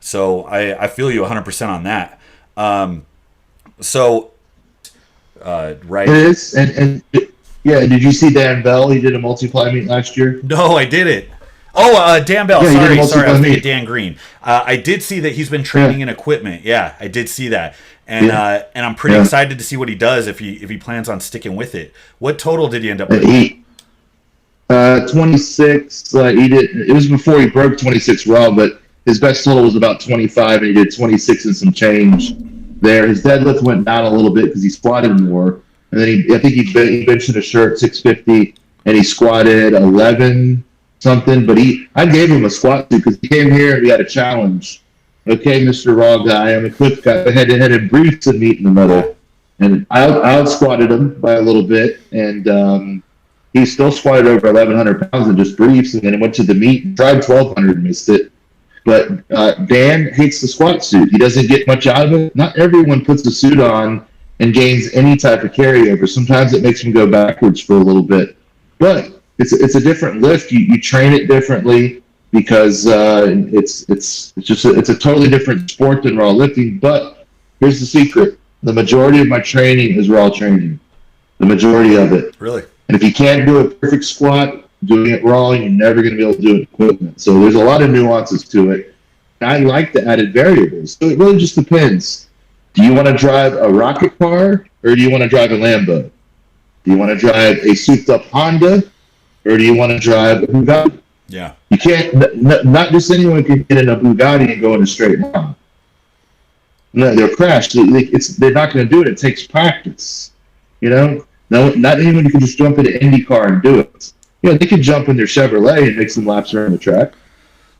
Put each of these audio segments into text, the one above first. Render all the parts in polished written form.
So I feel you 100% on that. Um, so It right. is, and yeah. Did you see Dan Bell? He did a multiply meet last year. No, I didn't. Oh, Dan Bell. Yeah, he did a Sorry. I multiply was thinking meet. Dan Green. I did see that he's been Yeah, training in equipment. Yeah, I did see that, yeah, and I'm pretty yeah. excited to see what he does if he plans on sticking with it. What total did he end up putting up? He 26. He did. It was before he broke 26 raw, but his best total was about 25, and he did 26 and some change there. His deadlift went down a little bit because he squatted more, and then I think he benched in a shirt 650, and he squatted 11 something. But I gave him a squat suit because he came here and we had a challenge. Okay, Mr. Raw Guy, I'm a quick guy. I had a briefs and meat in the Yeah. middle, and I out squatted him by a little bit, and he still squatted over 1,100 pounds in just briefs, and then he went to the meet and tried 1,200 and missed it. But Dan hates the squat suit. He doesn't get much out of it. Not everyone puts a suit on and gains any type of carryover. Sometimes it makes him go backwards for a little bit. But it's a different lift. You train it differently because it's a totally different sport than raw lifting. But here's the secret: the majority of my training is raw training. The majority of it. Really? And if you can't do a perfect squat, doing it wrong, you're never going to be able to do it equipment. So there's a lot of nuances to it. And I like the added variables. So it really just depends. Do you want to drive a rocket car or do you want to drive a Lambo? Do you want to drive a souped up Honda or do you want to drive a Bugatti? Yeah. You can't, not just anyone can get in a Bugatti and go in a straight line. No, they'll crash. They're not going to do it. It takes practice. You know, no, not anyone can just jump into IndyCar and do it. Yeah, they can jump in their Chevrolet and make some laps around the track.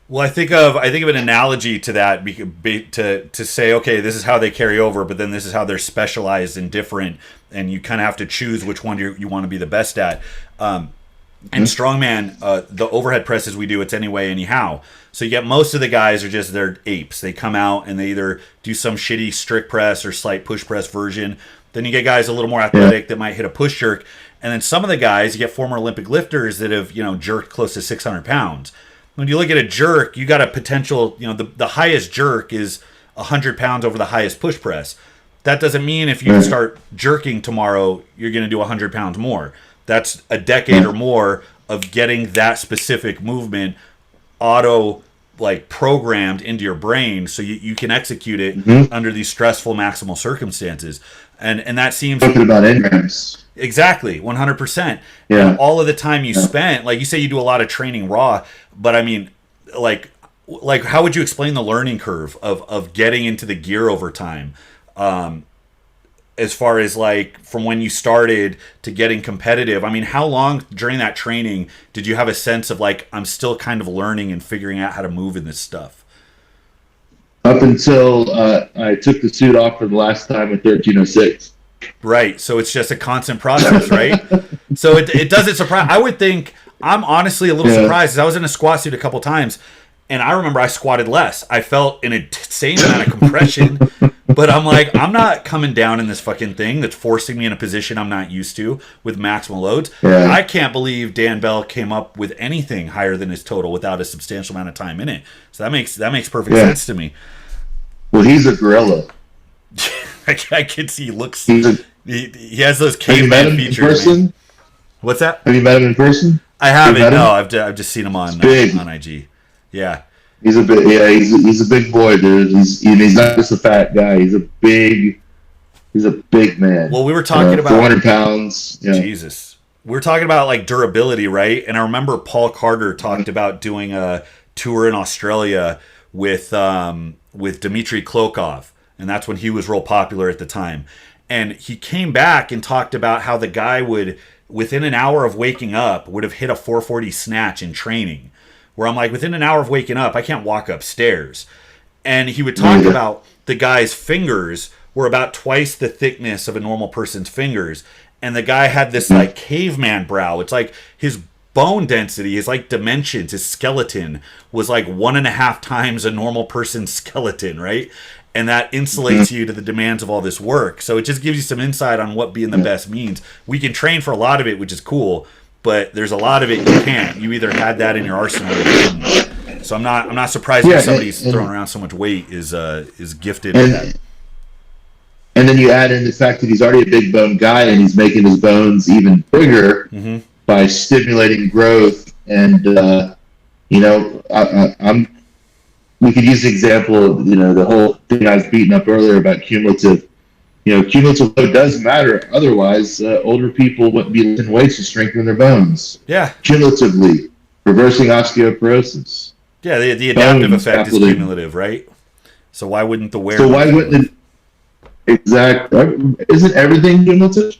Well, I think of an analogy to that to say, okay, this is how they carry over, but then this is how they're specialized and different, and you kind of have to choose which one you want to be the best at. And strongman, the overhead presses we do, it's anyway, anyhow. So you get most of the guys are just they're apes. They come out and they either do some shitty strict press or slight push press version. Then you get guys a little more Yeah, athletic that might hit a push jerk, and then some of the guys you get former Olympic lifters that have jerked close to 600 pounds. When you look at a jerk, you got a potential. The highest jerk is 100 pounds over the highest push press. That doesn't mean if you right. start jerking tomorrow, you're going to do 100 pounds more. That's a decade Yeah. or more of getting that specific movement auto programmed into your brain so you can execute it Mm-hmm. under these stressful maximal circumstances. And that seems Talking about engrams. exactly 100%. And Yeah, all of the time you yeah. spent, like you say, you do a lot of training raw, but I mean, like how would you explain the learning curve of getting into the gear over time? Um, as far as from when you started to getting competitive, I mean, how long during that training did you have a sense of I'm still kind of learning and figuring out how to move in this stuff? Up until I took the suit off for the last time at 1306. Right. So it's just a constant process, right? So it doesn't surprise. I would think I'm honestly a little Yeah. surprised. 'Cause I was in a squat suit a couple times, and I remember I squatted less. I felt an insane amount of compression, but I'm like, I'm not coming down in this fucking thing that's forcing me in a position I'm not used to with maximal loads. Yeah, I can't believe Dan Bell came up with anything higher than his total without a substantial amount of time in it. So that makes perfect yeah. sense to me. Well, he's a gorilla. I can see he looks. He's a. He has those Have you met caveman him in features, man. person? What's that? Have you met him in person? I You haven't. met No, him? I've just seen him on Big. on IG. Yeah. He's a big. Yeah, he's a big boy, dude. He's not just a fat guy. He's a big man. Well, we were talking about 400 pounds. Yeah. Jesus. We were talking about durability, right? And I remember Paul Carter talked about doing a tour in Australia with Dmitry Klokov, and that's when he was real popular at the time. And he came back and talked about how the guy would, within an hour of waking up, would have hit a 440 snatch in training. Where I'm like, within an hour of waking up, I can't walk upstairs. And he would talk Yeah. about the guy's fingers were about twice the thickness of a normal person's fingers. And the guy had this caveman brow. It's like his bone density, his dimensions, his skeleton was 1.5 times a normal person's skeleton, right? And that insulates you to the demands of all this work. So it just gives you some insight on what being the best means. We can train for a lot of it, which is cool, but there's a lot of it you can't. You either had that in your arsenal or you didn't. So I'm not surprised Yeah, that somebody's and- throwing around so much weight is gifted in that. And then you add in the fact that he's already a big bone guy and he's making his bones even bigger by stimulating growth. And you know, we could use the example of, you know, the whole thing I was beating up earlier about cumulative. You know, cumulative load does matter. Otherwise, older people wouldn't be lifting weights to strengthen their bones. Yeah, Cumulatively, reversing osteoporosis. yeah. The adaptive Bones effect is capitally. cumulative, right? So why wouldn't the wear? So why wouldn't it? Exactly. Isn't everything cumulative?